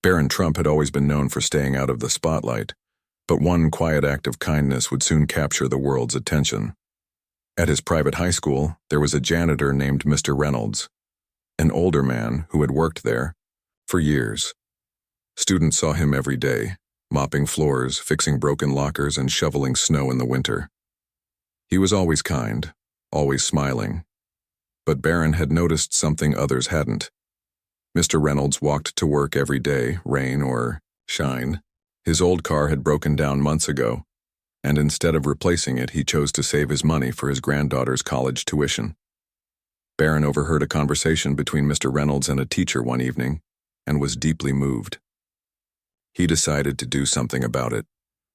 Barron Trump had always been known for staying out of the spotlight, but one quiet act of kindness would soon capture the world's attention. At his private high school, there was a janitor named Mr. Reynolds, an older man who had worked there for years. Students saw him every day, mopping floors, fixing broken lockers, and shoveling snow in the winter. He was always kind, always smiling. But Barron had noticed something others hadn't. Mr. Reynolds walked to work every day, rain or shine. His old car had broken down months ago, and instead of replacing it, he chose to save his money for his granddaughter's college tuition. Barron overheard a conversation between Mr. Reynolds and a teacher one evening, and was deeply moved. He decided to do something about it.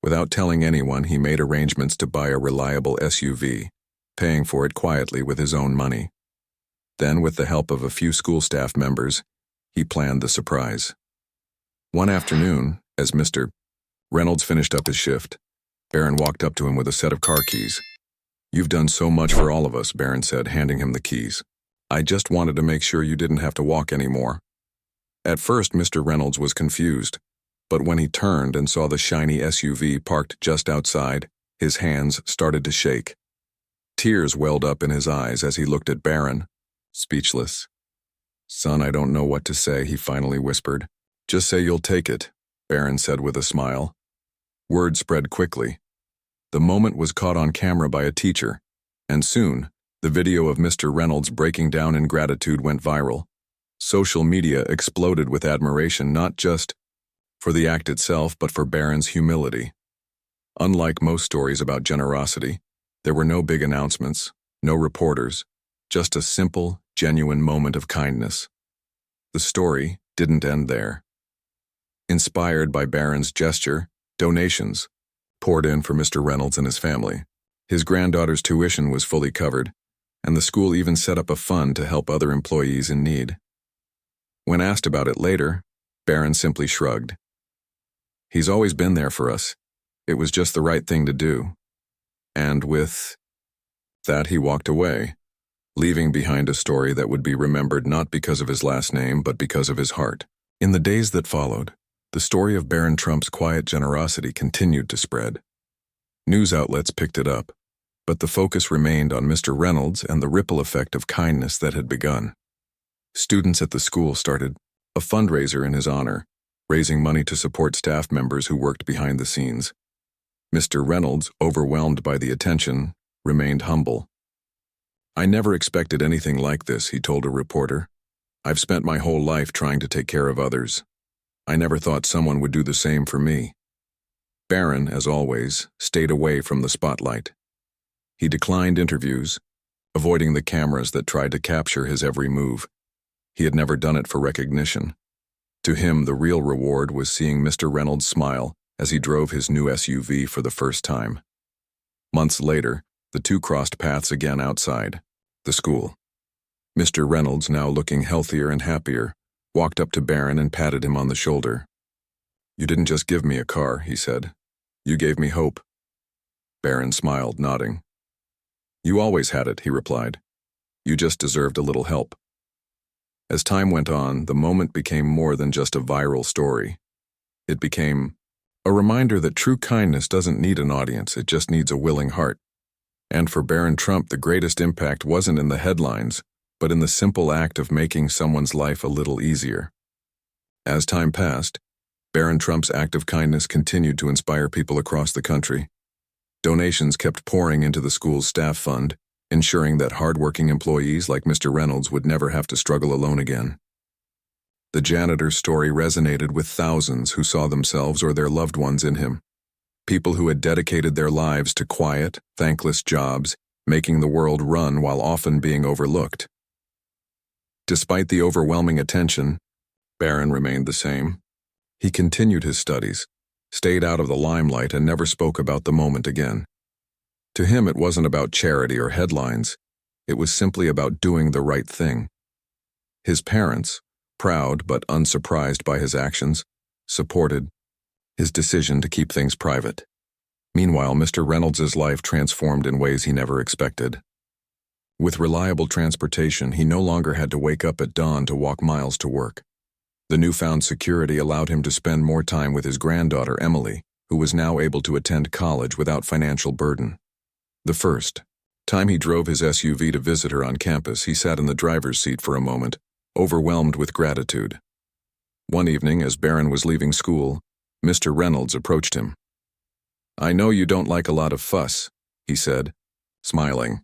Without telling anyone, he made arrangements to buy a reliable SUV, paying for it quietly with his own money. Then, with the help of a few school staff members, he planned the surprise. One afternoon, as Mr. Reynolds finished up his shift, Barron walked up to him with a set of car keys. "You've done so much for all of us," Barron said, handing him the keys. "I just wanted to make sure you didn't have to walk anymore." At first, Mr. Reynolds was confused, but when he turned and saw the shiny SUV parked just outside, his hands started to shake. Tears welled up in his eyes as he looked at Barron, speechless. "Son, I don't know what to say," he finally whispered. "Just say you'll take it," Barron said with a smile. Word spread quickly. The moment was caught on camera by a teacher, and soon, the video of Mr. Reynolds breaking down in gratitude went viral. Social media exploded with admiration, not just for the act itself, but for Barron's humility. Unlike most stories about generosity, there were no big announcements, no reporters, just a simple, genuine moment of kindness. The story didn't end there. Inspired by Barron's gesture, donations poured in for Mr. Reynolds and his family. His granddaughter's tuition was fully covered, and the school even set up a fund to help other employees in need. When asked about it later, Barron simply shrugged. "He's always been there for us. It was just the right thing to do." And with that, he walked away, leaving behind a story that would be remembered not because of his last name, but because of his heart. In the days that followed, the story of Barron Trump's quiet generosity continued to spread. News outlets picked it up, but the focus remained on Mr. Reynolds and the ripple effect of kindness that had begun. Students at the school started a fundraiser in his honor, raising money to support staff members who worked behind the scenes. Mr. Reynolds, overwhelmed by the attention, remained humble. "I never expected anything like this," he told a reporter. "I've spent my whole life trying to take care of others. I never thought someone would do the same for me." Barron, as always, stayed away from the spotlight. He declined interviews, avoiding the cameras that tried to capture his every move. He had never done it for recognition. To him, the real reward was seeing Mr. Reynolds smile as he drove his new SUV for the first time. Months later, the two crossed paths again outside the school. Mr. Reynolds, now looking healthier and happier, walked up to Barron and patted him on the shoulder. "You didn't just give me a car," he said. "You gave me hope." Barron smiled, nodding. "You always had it," he replied. "You just deserved a little help." As time went on, the moment became more than just a viral story. It became a reminder that true kindness doesn't need an audience, it just needs a willing heart. And for Barron Trump, the greatest impact wasn't in the headlines, but in the simple act of making someone's life a little easier. As time passed, Barron Trump's act of kindness continued to inspire people across the country. Donations kept pouring into the school's staff fund, ensuring that hardworking employees like Mr. Reynolds would never have to struggle alone again. The janitor's story resonated with thousands who saw themselves or their loved ones in him. People who had dedicated their lives to quiet, thankless jobs, making the world run while often being overlooked. Despite the overwhelming attention, Barron remained the same. He continued his studies, stayed out of the limelight, and never spoke about the moment again. To him, it wasn't about charity or headlines. It was simply about doing the right thing. His parents, proud but unsurprised by his actions, supported his decision to keep things private. Meanwhile, Mr. Reynolds' life transformed in ways he never expected. With reliable transportation, he no longer had to wake up at dawn to walk miles to work. The newfound security allowed him to spend more time with his granddaughter, Emily, who was now able to attend college without financial burden. The first time he drove his SUV to visit her on campus, he sat in the driver's seat for a moment, overwhelmed with gratitude. One evening, as Barron was leaving school, Mr. Reynolds approached him. "I know you don't like a lot of fuss," he said, smiling,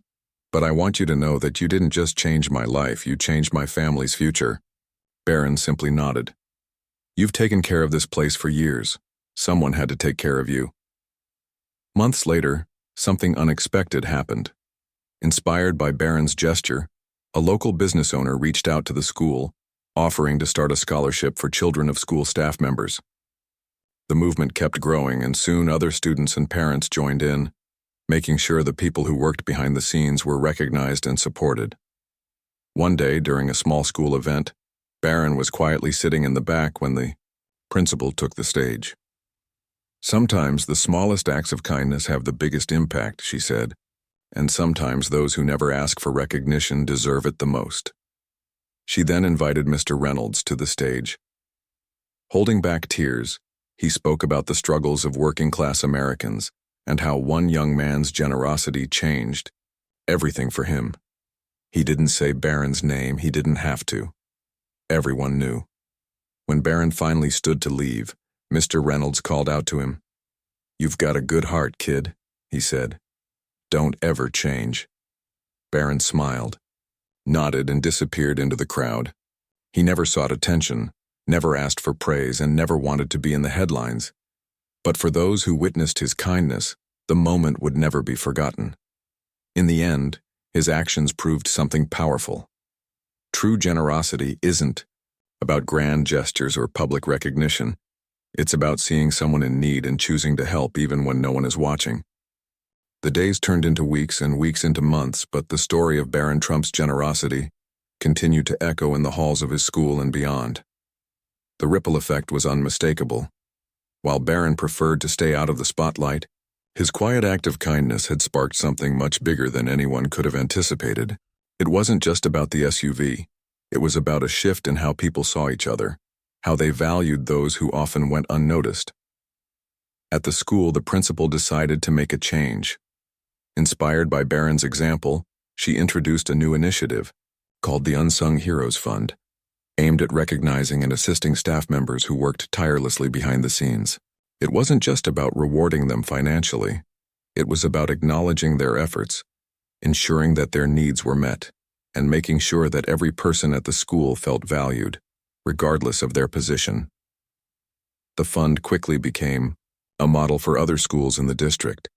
"but I want you to know that you didn't just change my life, you changed my family's future." Barron simply nodded. "You've taken care of this place for years. Someone had to take care of you." Months later, something unexpected happened. Inspired by Barron's gesture, a local business owner reached out to the school, offering to start a scholarship for children of school staff members. The movement kept growing, and soon other students and parents joined in, making sure the people who worked behind the scenes were recognized and supported. One day, during a small school event, Barron was quietly sitting in the back when the principal took the stage. "Sometimes the smallest acts of kindness have the biggest impact," she said, "and sometimes those who never ask for recognition deserve it the most." She then invited Mr. Reynolds to the stage. Holding back tears, he spoke about the struggles of working-class Americans and how one young man's generosity changed everything for him. He didn't say Barron's name, he didn't have to. Everyone knew. When Barron finally stood to leave, Mr. Reynolds called out to him. "You've got a good heart, kid," he said. "Don't ever change." Barron smiled, nodded, and disappeared into the crowd. He never sought attention, never asked for praise, and never wanted to be in the headlines. But for those who witnessed his kindness, the moment would never be forgotten. In the end, his actions proved something powerful. True generosity isn't about grand gestures or public recognition. It's about seeing someone in need and choosing to help even when no one is watching. The days turned into weeks and weeks into months, but the story of Barron Trump's generosity continued to echo in the halls of his school and beyond. The ripple effect was unmistakable. While Barron preferred to stay out of the spotlight, his quiet act of kindness had sparked something much bigger than anyone could have anticipated. It wasn't just about the SUV. It was about a shift in how people saw each other, how they valued those who often went unnoticed. At the school, the principal decided to make a change. Inspired by Barron's example, she introduced a new initiative called the Unsung Heroes Fund, aimed at recognizing and assisting staff members who worked tirelessly behind the scenes. It wasn't just about rewarding them financially. It was about acknowledging their efforts, ensuring that their needs were met, and making sure that every person at the school felt valued, regardless of their position. The fund quickly became a model for other schools in the district,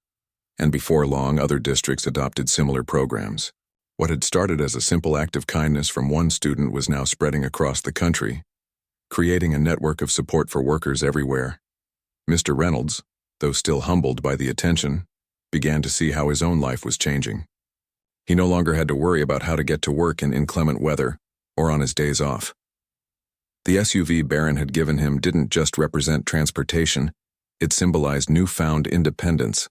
and before long, other districts adopted similar programs. What had started as a simple act of kindness from one student was now spreading across the country, creating a network of support for workers everywhere. Mr. Reynolds, though still humbled by the attention, began to see how his own life was changing. He no longer had to worry about how to get to work in inclement weather or on his days off. The SUV Barron had given him didn't just represent transportation, it symbolized newfound independence.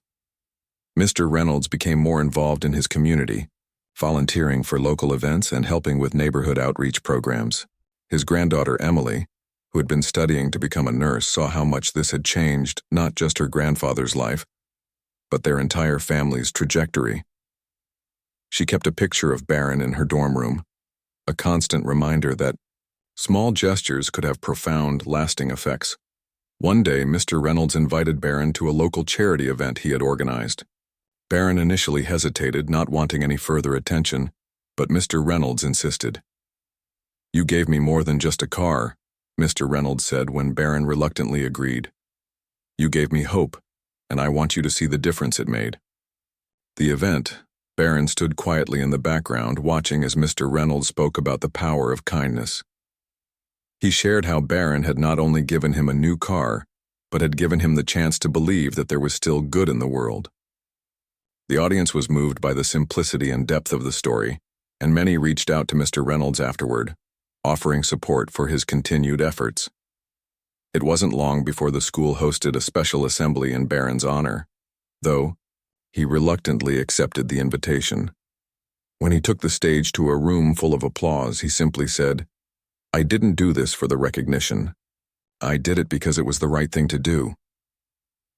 Mr. Reynolds became more involved in his community, volunteering for local events and helping with neighborhood outreach programs. His granddaughter Emily, who had been studying to become a nurse, saw how much this had changed not just her grandfather's life, but their entire family's trajectory. She kept a picture of Barron in her dorm room, a constant reminder that small gestures could have profound, lasting effects. One day, Mr. Reynolds invited Barron to a local charity event he had organized. Barron initially hesitated, not wanting any further attention, but Mr. Reynolds insisted. "You gave me more than just a car," Mr. Reynolds said when Barron reluctantly agreed. "You gave me hope, and I want you to see the difference it made." The event, Barron stood quietly in the background, watching as Mr. Reynolds spoke about the power of kindness. He shared how Barron had not only given him a new car, but had given him the chance to believe that there was still good in the world. The audience was moved by the simplicity and depth of the story, and many reached out to Mr. Reynolds afterward, offering support for his continued efforts. It wasn't long before the school hosted a special assembly in Barron's honor, though he reluctantly accepted the invitation. When he took the stage to a room full of applause, he simply said, "I didn't do this for the recognition. I did it because it was the right thing to do."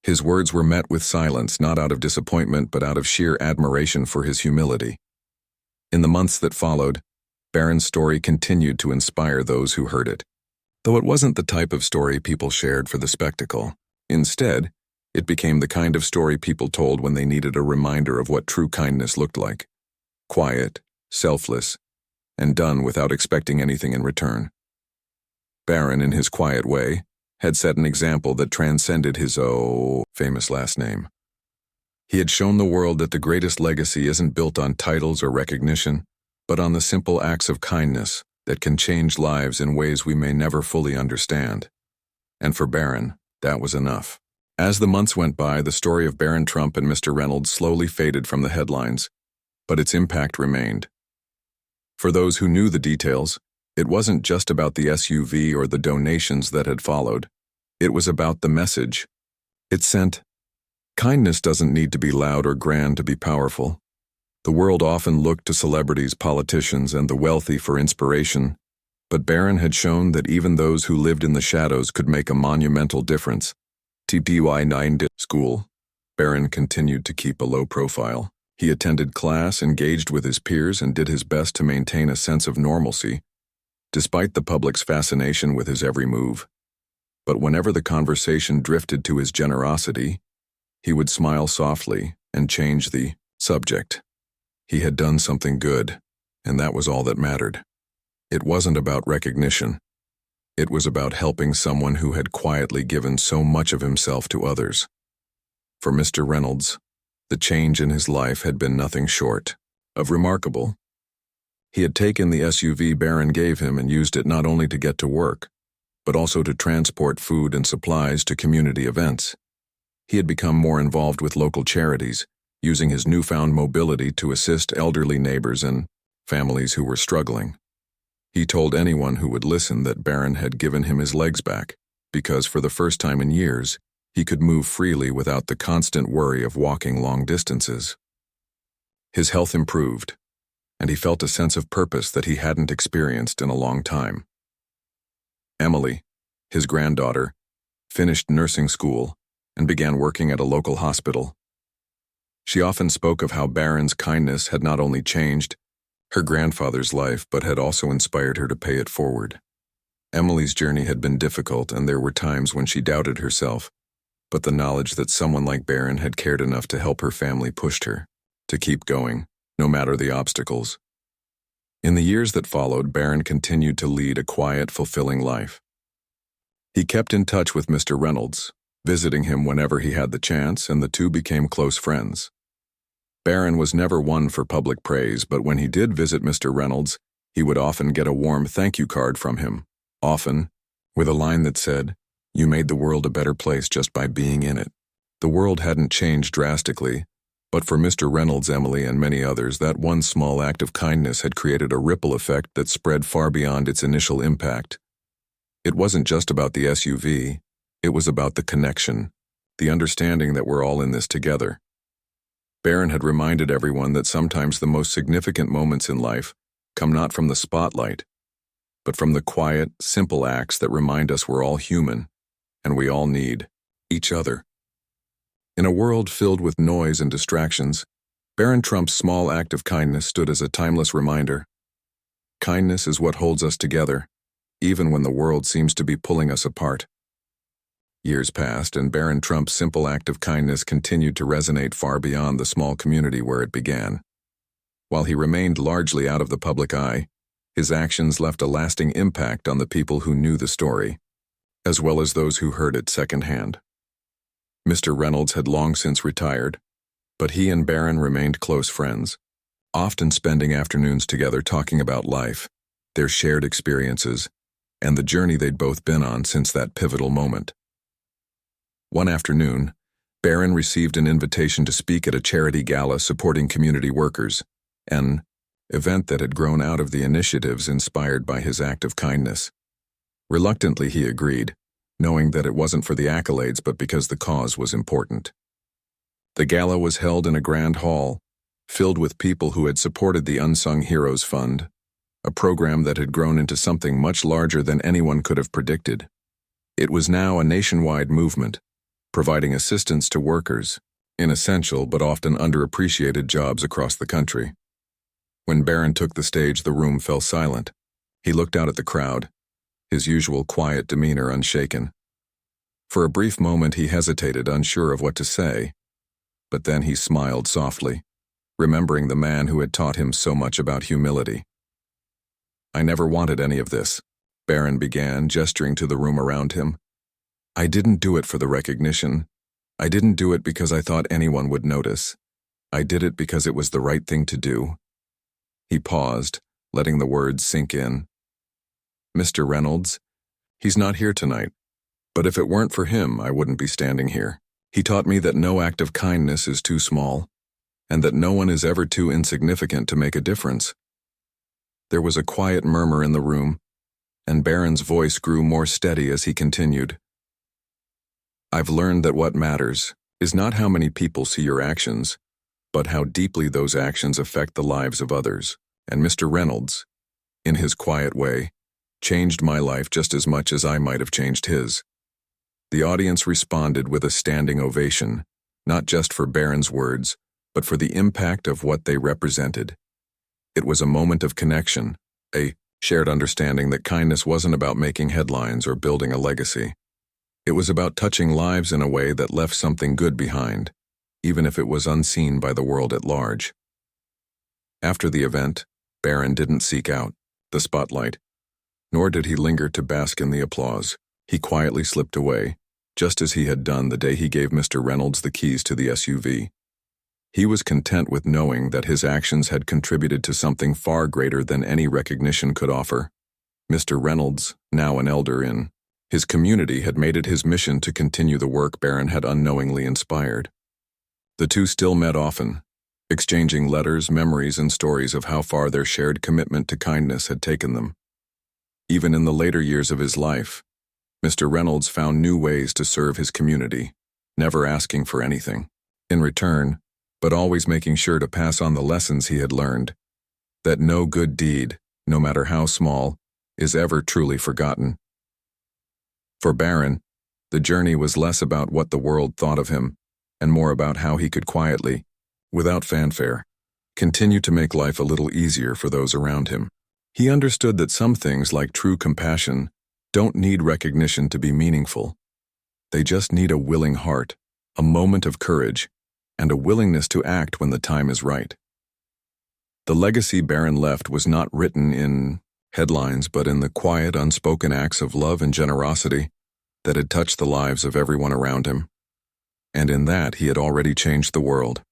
His words were met with silence, not out of disappointment but out of sheer admiration for his humility. In the months that followed, Barron's story continued to inspire those who heard it. Though it wasn't the type of story people shared for the spectacle. Instead, it became the kind of story people told when they needed a reminder of what true kindness looked like. Quiet, selfless, and done without expecting anything in return. Barron, in his quiet way, had set an example that transcended his famous last name. He had shown the world that the greatest legacy isn't built on titles or recognition, but on the simple acts of kindness that can change lives in ways we may never fully understand. And for Barron, that was enough. As the months went by, the story of Barron Trump and Mr. Reynolds slowly faded from the headlines, but its impact remained. For those who knew the details, it wasn't just about the SUV or the donations that had followed. It was about the message. It sent, kindness doesn't need to be loud or grand to be powerful. The world often looked to celebrities, politicians, and the wealthy for inspiration, but Barron had shown that even those who lived in the shadows could make a monumental difference. TPY9 school. Barron continued to keep a low profile. He attended class, engaged with his peers, and did his best to maintain a sense of normalcy, despite the public's fascination with his every move. But whenever the conversation drifted to his generosity, he would smile softly and change the subject. He had done something good, and that was all that mattered. It wasn't about recognition. It was about helping someone who had quietly given so much of himself to others. For Mr. Reynolds, the change in his life had been nothing short of remarkable. He had taken the SUV Barron gave him and used it not only to get to work, but also to transport food and supplies to community events. He had become more involved with local charities, using his newfound mobility to assist elderly neighbors and families who were struggling. He told anyone who would listen that Barron had given him his legs back, because for the first time in years, he could move freely without the constant worry of walking long distances. His health improved, and he felt a sense of purpose that he hadn't experienced in a long time. Emily, his granddaughter, finished nursing school and began working at a local hospital. She often spoke of how Barron's kindness had not only changed her grandfather's life but had also inspired her to pay it forward. Emily's journey had been difficult, and there were times when she doubted herself, but the knowledge that someone like Barron had cared enough to help her family pushed her to keep going, no matter the obstacles. In the years that followed, Barron continued to lead a quiet, fulfilling life. He kept in touch with Mr. Reynolds, visiting him whenever he had the chance, and the two became close friends. Barron was never one for public praise, but when he did visit Mr. Reynolds, he would often get a warm thank you card from him, often with a line that said, "You made the world a better place just by being in it." The world hadn't changed drastically, but for Mr. Reynolds, Emily, and many others, that one small act of kindness had created a ripple effect that spread far beyond its initial impact. It wasn't just about the SUV, it was about the connection, the understanding that we're all in this together. Barron had reminded everyone that sometimes the most significant moments in life come not from the spotlight, but from the quiet, simple acts that remind us we're all human, and we all need each other. In a world filled with noise and distractions, Barron Trump's small act of kindness stood as a timeless reminder. Kindness is what holds us together, even when the world seems to be pulling us apart. Years passed, and Barron Trump's simple act of kindness continued to resonate far beyond the small community where it began. While he remained largely out of the public eye, his actions left a lasting impact on the people who knew the story, as well as those who heard it secondhand. Mr. Reynolds had long since retired, but he and Barron remained close friends, often spending afternoons together talking about life, their shared experiences, and the journey they'd both been on since that pivotal moment. One afternoon, Barron received an invitation to speak at a charity gala supporting community workers, an event that had grown out of the initiatives inspired by his act of kindness. Reluctantly, he agreed, knowing that it wasn't for the accolades but because the cause was important. The gala was held in a grand hall, filled with people who had supported the Unsung Heroes Fund, a program that had grown into something much larger than anyone could have predicted. It was now a nationwide movement, providing assistance to workers in essential but often underappreciated jobs across the country. When Barron took the stage, the room fell silent. He looked out at the crowd, his usual quiet demeanor unshaken. For a brief moment he hesitated, unsure of what to say, but then he smiled softly, remembering the man who had taught him so much about humility. "I never wanted any of this," Barron began, gesturing to the room around him. "I didn't do it for the recognition. I didn't do it because I thought anyone would notice. I did it because it was the right thing to do." He paused, letting the words sink in. "Mr. Reynolds, he's not here tonight, but if it weren't for him, I wouldn't be standing here. He taught me that no act of kindness is too small, and that no one is ever too insignificant to make a difference." There was a quiet murmur in the room, and Barron's voice grew more steady as he continued. "I've learned that what matters is not how many people see your actions, but how deeply those actions affect the lives of others. And Mr. Reynolds, in his quiet way, changed my life just as much as I might have changed his." The audience responded with a standing ovation, not just for Barron's words, but for the impact of what they represented. It was a moment of connection, a shared understanding that kindness wasn't about making headlines or building a legacy. It was about touching lives in a way that left something good behind, even if it was unseen by the world at large. After the event, Barron didn't seek out the spotlight, nor did he linger to bask in the applause. He quietly slipped away, just as he had done the day he gave Mr. Reynolds the keys to the SUV. He was content with knowing that his actions had contributed to something far greater than any recognition could offer. Mr. Reynolds, now an elder in his community, had made it his mission to continue the work Barron had unknowingly inspired. The two still met often, exchanging letters, memories, and stories of how far their shared commitment to kindness had taken them. Even in the later years of his life, Mr. Reynolds found new ways to serve his community, never asking for anything in return, but always making sure to pass on the lessons he had learned, that no good deed, no matter how small, is ever truly forgotten. For Barron, the journey was less about what the world thought of him, and more about how he could quietly, without fanfare, continue to make life a little easier for those around him. He understood that some things, like true compassion, don't need recognition to be meaningful. They just need a willing heart, a moment of courage, and a willingness to act when the time is right. The legacy Barron left was not written in headlines, but in the quiet, unspoken acts of love and generosity that had touched the lives of everyone around him. And in that, he had already changed the world.